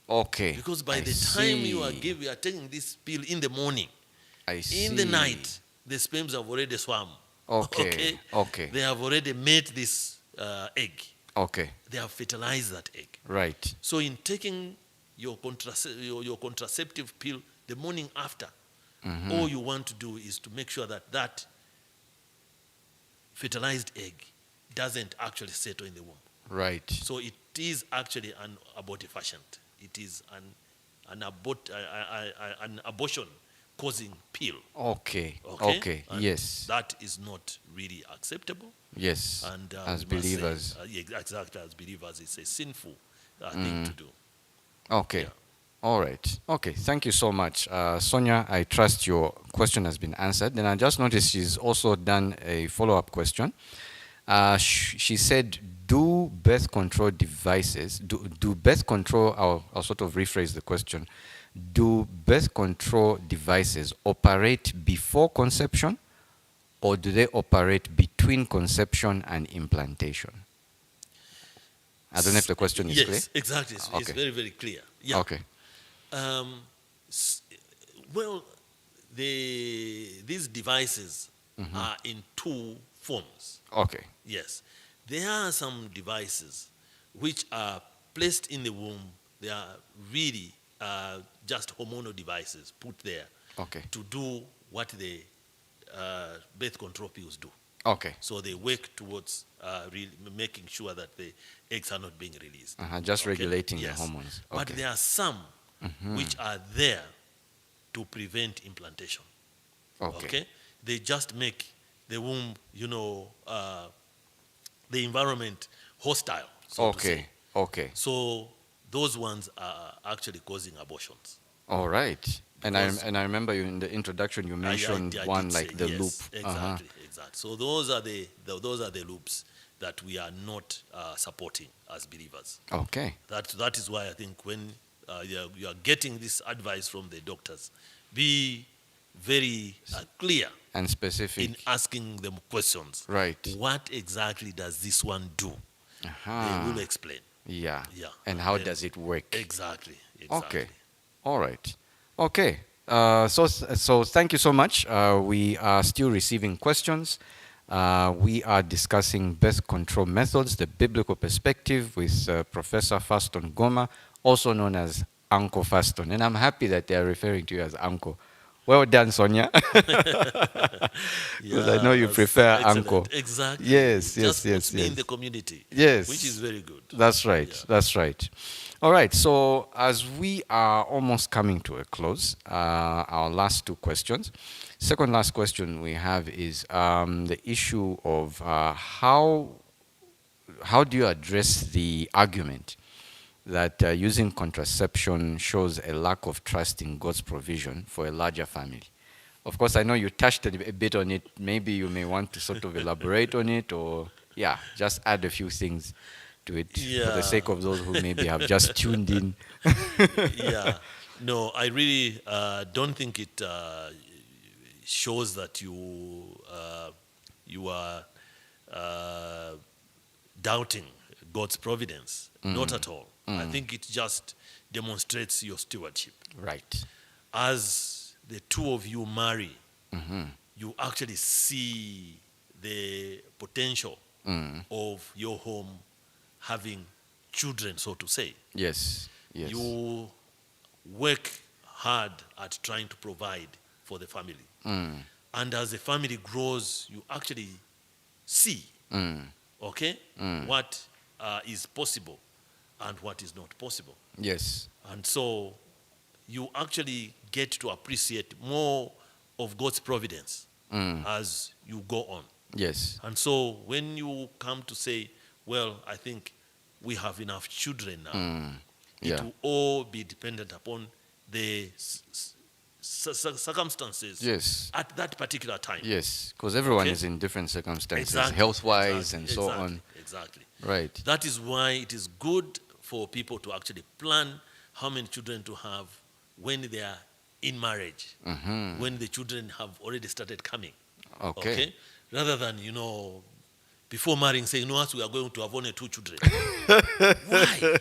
Okay. because by I the time you see. are taking this pill in the morning, I see. in the night, the sperms have already swum. Okay. Okay. They have already made this egg. Okay. They have fertilized that egg. Right. So in taking your contraceptive pill the morning after, all you want to do is to make sure that that fertilized egg doesn't actually settle in the womb. Right. So it is actually an abortifacient. It is an abortion causing pill. Okay. Okay? Okay. And Yes. that is not really acceptable. Yes. And As we must say, believers. yeah, exactly, as believers, it's a sinful thing to do. Okay. Yeah. All right. Okay. Thank you so much. Sonia, I trust your question has been answered. And I just noticed she's also done a follow-up question. She said, do birth control devices, do birth control, I'll sort of rephrase the question. Do birth control devices operate before conception, or do they operate between conception and implantation? I don't know if the question is clear. Yes, exactly. It's Okay. very, very clear. Yeah. Okay. S- Well, these devices are in two forms. Okay. Yes. There are some devices which are placed in the womb. They are really just hormonal devices put there Okay. to do what the birth control pills do. Okay. So they work towards making sure that the eggs are not being released. Just Okay? regulating Yes. the hormones. But Okay. there are some which are there to prevent implantation. Okay. They just make the womb, the environment hostile. So to Okay. say. Okay. So those ones are actually causing abortions. All right. And Because- I remember you in the introduction you mentioned I one did like say, the yes, loop. Exactly, exactly. So those are the loops that we are not supporting as believers. Okay. That is why I think when you are getting this advice from the doctors, be very clear And specific. in asking them questions. Right. What exactly does this one do? Uh-huh. They will explain. Yeah. Yeah. And how then- does it work? Exactly. Okay. All right. Okay. So thank you so much. We are still receiving questions. We are discussing birth control methods, the biblical perspective, with Professor Fastone Goma, also known as Uncle Fastone. And I'm happy that they are referring to you as Uncle. Well done, Sonia. Because I know you that's prefer excellent. Uncle. Exactly. Yes, It just yes, puts yes, me in yes. the community. Yes. Which is very good. That's right. Yeah. That's right. All right. So as we are almost coming to a close, our last two questions. Second last question we have is the issue of how how do you address the argument that using contraception shows a lack of trust in God's provision for a larger family? Of course, I know you touched a bit on it. Maybe you may want to sort of elaborate on it, or yeah, just add a few things to it for the Yeah, sake of those who maybe have just tuned in. yeah. No, I really don't think it shows that you are uh, doubting God's providence. Not at all. I think it just demonstrates your stewardship. Right. As the two of you marry, you actually see the potential of your home having children, so to say. Yes. Yes. You work hard at trying to provide for the family. And as the family grows, you actually see, okay, what is possible and what is not possible. Yes. And so you actually get to appreciate more of God's providence as you go on. Yes. And so when you come to say, well, I think we have enough children now, it Yeah. will all be dependent upon the circumstances Yes. at that particular time. Yes. Because everyone Okay. is in different circumstances, Exactly, health-wise exactly, and so on. Exactly. Right. That is why it is good for people to actually plan how many children to have when they are in marriage, when the children have already started coming. Okay. Rather than, before marrying, saying, no, us, we are going to have only 2 children. Why?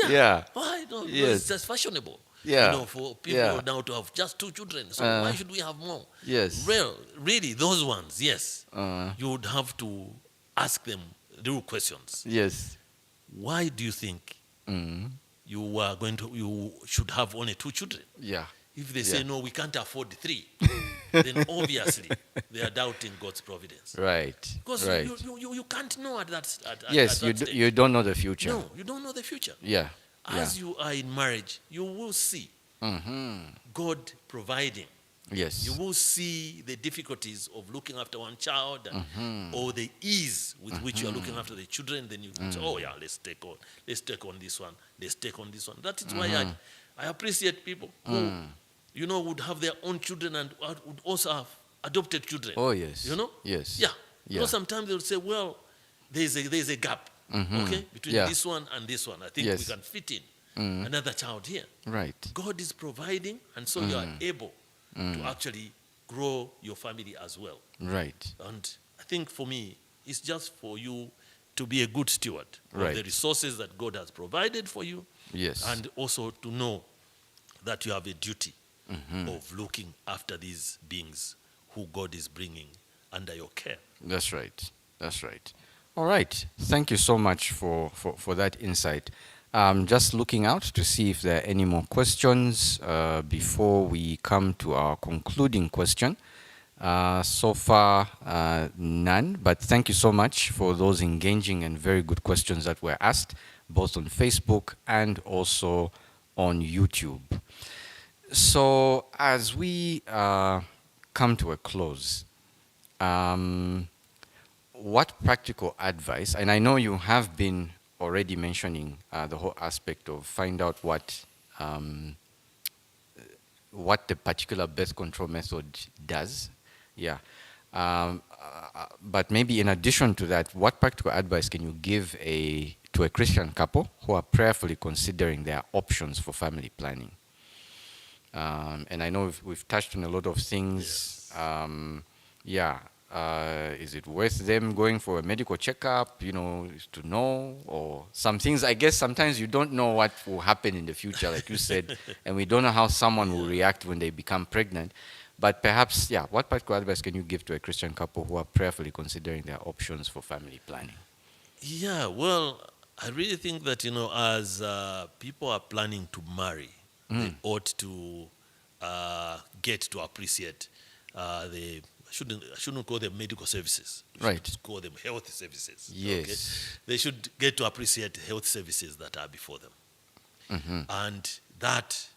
Yeah. Why? No, Yes. it's just fashionable. Yeah. For people Yeah. now to have just 2 children. So why should we have more? Yes. Well, really, those ones, yes. Uh, You would have to ask them real questions. yes. Why do you think you should have only 2 children? Yeah. If they say, Yeah. no, we can't afford 3, then obviously they are doubting God's providence. Right. Because Right. you can't know at that Yes. at You that stage. you don't know the future. No, you don't know the future. Yeah. As you are in marriage, you will see God providing. Yes. You will see the difficulties of looking after one child or the ease with which you are looking after the children. Then you can say, oh yeah, let's take on this one, let's take on this one. That is why I appreciate people who, would have their own children and would also have adopted children. Oh yes. Yeah. Yes. Yeah. Because sometimes they'll say, well, there's a gap, okay, between Yeah. this one and this one. I think Yes. we can fit in another child here. Right. God is providing, and so you are able to actually grow your family as well. Right. And I think for me, it's just for you to be a good steward Right. of the resources that God has provided for you, Yes. and also to know that you have a duty of looking after these beings who God is bringing under your care. That's right. That's right. All right. Thank you so much for that insight. Just looking out to see if there are any more questions before we come to our concluding question. So far, none, but thank you so much for those engaging and very good questions that were asked, both on Facebook and also on YouTube. So as we come to a close, what practical advice, and I know you have been already mentioning the whole aspect of find out what the particular birth control method does, yeah. But maybe in addition to that, what practical advice can you give to a Christian couple who are prayerfully considering their options for family planning? And I know we've touched on a lot of things. Yes. Is it worth them going for a medical checkup, to know? Or some things, I guess sometimes you don't know what will happen in the future, like you said, and we don't know how someone will react when they become pregnant. But perhaps, what practical advice can you give to a Christian couple who are prayerfully considering their options for family planning? Yeah, well, I really think that, as people are planning to marry, they ought to get to appreciate I shouldn't call them medical services. Right. Should call them health services. Yes. Okay? They should get to appreciate health services that are before them. And that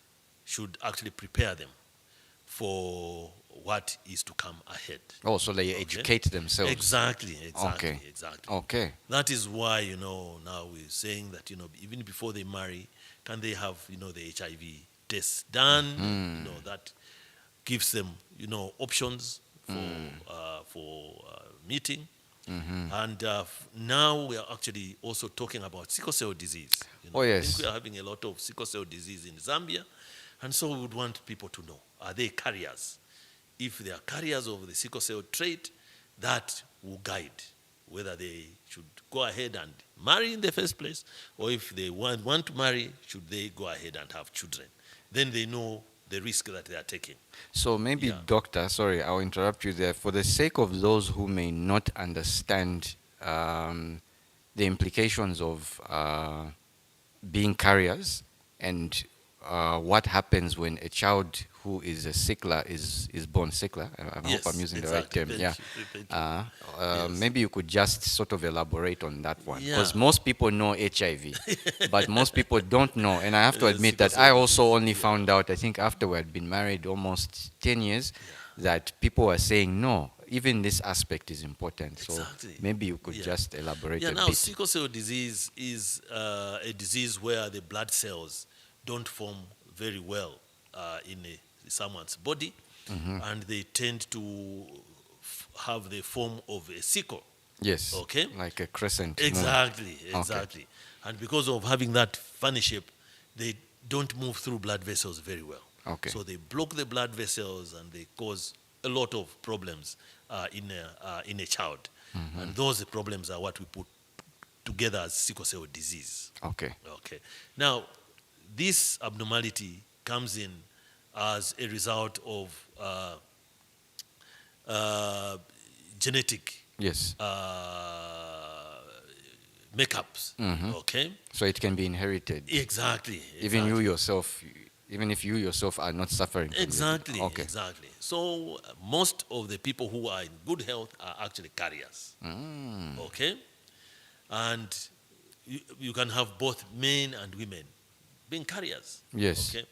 should actually prepare them for what is to come ahead. Oh, so they Okay. educate themselves. Exactly, exactly, Okay. exactly. Okay. That is why, now we're saying that, even before they marry, can they have, the HIV test done? That gives them, options for meeting. And now we are actually also talking about sickle cell disease. Oh, I think yes. we are having a lot of sickle cell disease in Zambia, and so we would want people to know: are they carriers? If they are carriers of the sickle cell trait, that will guide whether they should go ahead and marry in the first place, or if they want to marry, should they go ahead and have children? Then they know the risk that they are taking. So maybe, Yeah. doctor, sorry, I'll interrupt you there. For the sake of those who may not understand the implications of being carriers and what happens when a child who is a sickler is born sickler. I hope I'm Yes, using the right exactly. term. Yeah. Thank you. Yes. Maybe you could just sort of elaborate on that one, Yeah. because most people know HIV, but most people don't know. And I have to admit Sickle that I cell also disease. only Yeah. found out, I think, after we had been married almost 10 years, Yeah. that people were saying, no, even this aspect is important. So Exactly. maybe you could Yeah. just elaborate Yeah, a now bit. sickle cell disease is a disease where the blood cells don't form very well in someone's body, and they tend to have the form of a sickle. Yes, Okay? like a crescent moon. Exactly, Okay. exactly. And because of having that funny shape, they don't move through blood vessels very well. Okay. So they block the blood vessels and they cause a lot of problems in a child. And those problems are what we put together as sickle cell disease. Okay. Okay. Now, this abnormality comes in as a result of uh, genetic Yes. makeups. Okay. So it can be inherited. Exactly. Even you yourself, even if you yourself are not suffering from it. Exactly. Okay. Exactly. So most of the people who are in good health are actually carriers. Okay. And you can have both men and women being carriers. Yes. Okay.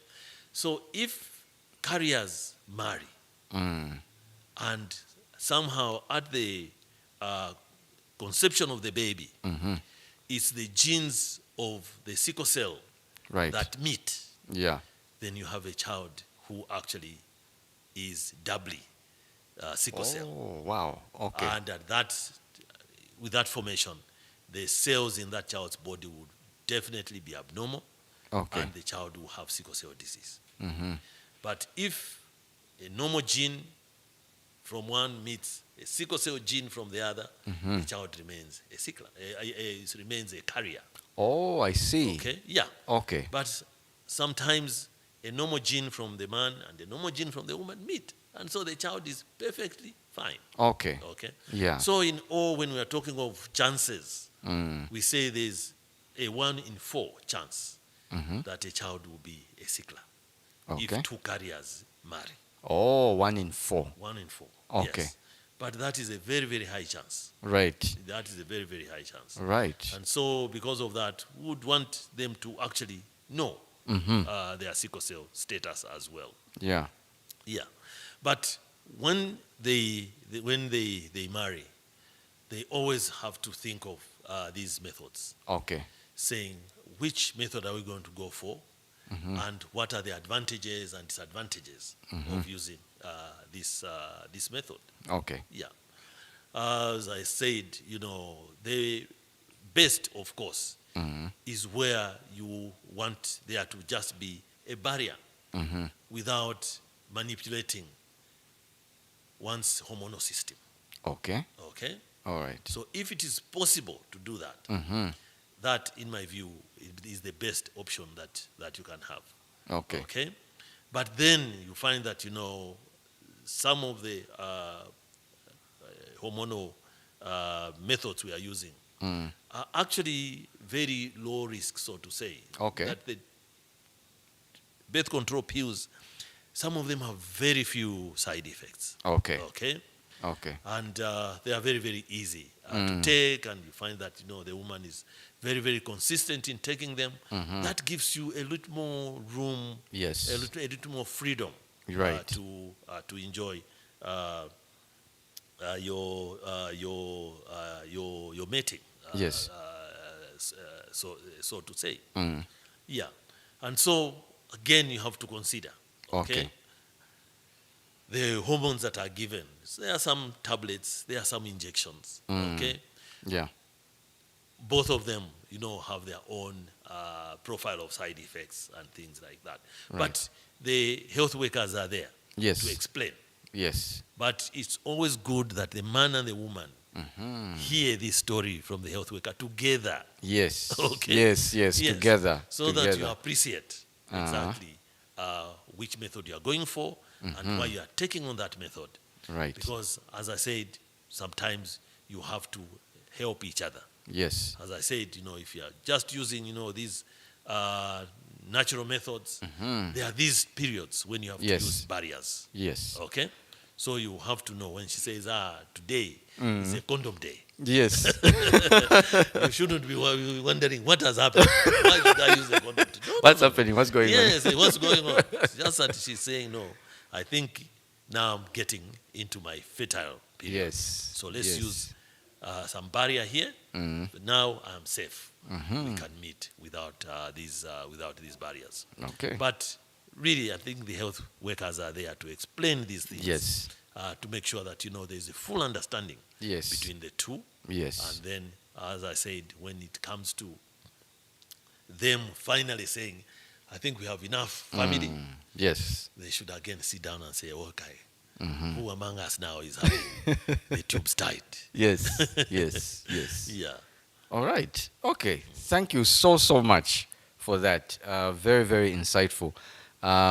So if carriers marry and somehow at the conception of the baby, it's the genes of the sickle cell Right. that meet, Yeah. then you have a child who actually is doubly sickle cell. Oh, wow. Okay. And with that formation, the cells in that child's body would definitely be abnormal, Okay. and the child will have sickle cell disease. But if a normal gene from one meets a sickle cell gene from the other, the child remains a sickler, remains a carrier. Oh, I see. Okay, yeah. Okay. But sometimes a normal gene from the man and a normal gene from the woman meet, and so the child is perfectly fine. Okay. Okay. Yeah. So in all, when we are talking of chances, we say there's a 1 in 4 chance that a child will be a sickler Okay. if 2 carriers marry. Oh, 1 in 4. 1 in 4. Okay. Yes. But that is a very, very high chance. Right. That is a very, very high chance. Right. And so, because of that, we would want them to actually know their sickle cell status as well. Yeah. Yeah. But when they marry, they always have to think of these methods, Okay. saying which method are we going to go for, and what are the advantages and disadvantages of using this method. Okay. Yeah. As I said, the best, of course, is where you want there to just be a barrier without manipulating one's hormonal system. Okay. Okay? All right. So if it is possible to do that, that, in my view, is the best option that you can have. Okay. Okay? But then you find that, some of the hormonal methods we are using are actually very low risk, so to say. Okay. That the birth control pills, some of them have very few side effects. Okay. Okay? Okay. And they are very, very easy to take, and you find that, the woman is very, very consistent in taking them. That gives you a little more room, Yes. a little more freedom Right. to enjoy uh, your mating, Yes. so to say. Mm. Yeah, and so again you have to consider, okay, Okay. the hormones that are given. So there are some tablets, there are some injections, Mm. okay. Yeah. Both of them, have their own profile of side effects and things like that. Right. But the health workers are there to Yes. explain. Yes. But it's always good that the man and the woman Mhm. hear this story from the health worker together. Yes. Okay. Yes. Yes. Yes. Together. So that you Together. appreciate Uh-huh. exactly which method you are going for and why you are taking on that method. Right. Because, as I said, sometimes you have to help each other. Yes. As I said, if you are just using, these natural methods, there are these periods when you have to Yes. use barriers. Yes. Okay? So you have to know when she says, today is a condom day. Yes. You shouldn't be wondering what has happened. Why did I use a condom today? No, What's no, no. happening? What's going on? Yes, what's going on? It's just that she's saying, no, I think now I'm getting into my fertile period. Yes. So let's Yes. use some barrier here. But now I'm safe. We can meet without these barriers. Okay. But really, I think the health workers are there to explain these things. Yes. To make sure that there's a full understanding Yes. between the two. Yes. And then, as I said, when it comes to them finally saying, I think we have enough family, Yes. they should again sit down and say, okay, who among us now is having the tubes tight? Yes. Yes. Yes. Yeah. All right. Okay. Thank you so much for that. Very, very insightful.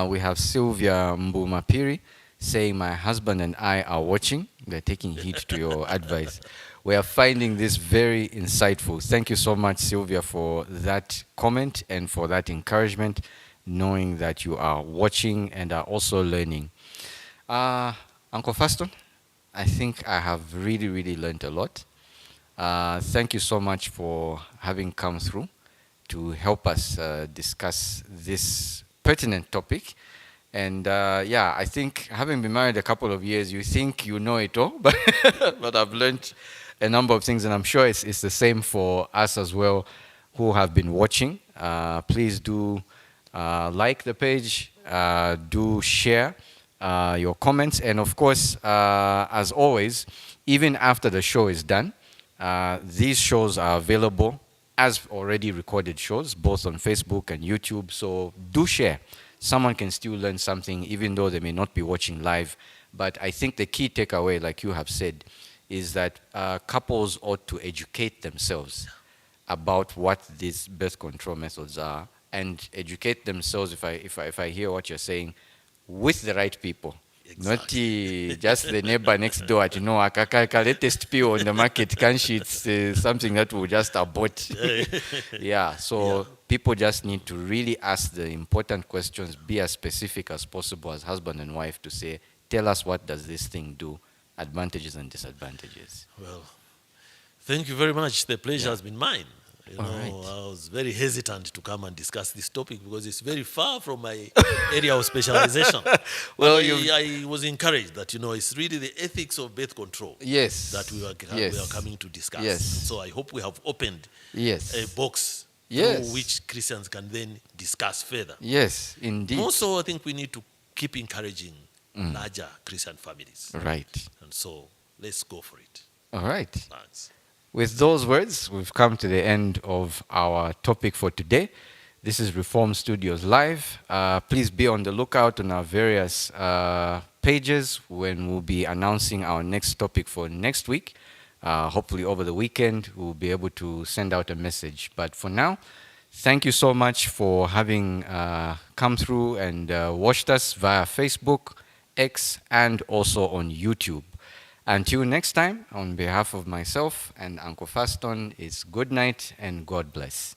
We have Sylvia Mbumapiri saying, my husband and I are watching. They're taking heed to your advice. We are finding this very insightful. Thank you so much, Sylvia, for that comment and for that encouragement, knowing that you are watching and are also learning. Uncle Faston, I think I have really, really learned a lot. Thank you so much for having come through to help us discuss this pertinent topic. And I think having been married a couple of years, you think you know it all, but but I've learned a number of things, and I'm sure it's the same for us as well who have been watching. Please do like the page, do share your comments, and of course, as always, even after the show is done, these shows are available as already recorded shows, both on Facebook and YouTube. So do share. Someone can still learn something, even though they may not be watching live. But I think the key takeaway, like you have said, is that couples ought to educate themselves about what these birth control methods are, and educate themselves, if I hear what you're saying, with the right people. Exactly. Not just the neighbor next door. Latest pill on the market, can she? It's something that will just abort. Yeah, so people just need to really ask the important questions, be as specific as possible as husband and wife to say, tell us, what does this thing do? Advantages and disadvantages. Well, thank you very much. The pleasure has been mine. All right. I was very hesitant to come and discuss this topic because it's very far from my area of specialization. Well, I was encouraged that it's really the ethics of birth control Yes. that we are coming to discuss. Yes. So I hope we have opened Yes. a box Yes. through which Christians can then discuss further. Yes, indeed. Also, I think we need to keep encouraging larger Christian families. Right. And so let's go for it. All right. Thanks. With those words, we've come to the end of our topic for today. This is Reform Studios Live. Please be on the lookout on our various pages when we'll be announcing our next topic for next week. Hopefully over the weekend, we'll be able to send out a message. But for now, thank you so much for having come through and watched us via Facebook, X, and also on YouTube. Until next time, on behalf of myself and Uncle Faston, it's good night and God bless.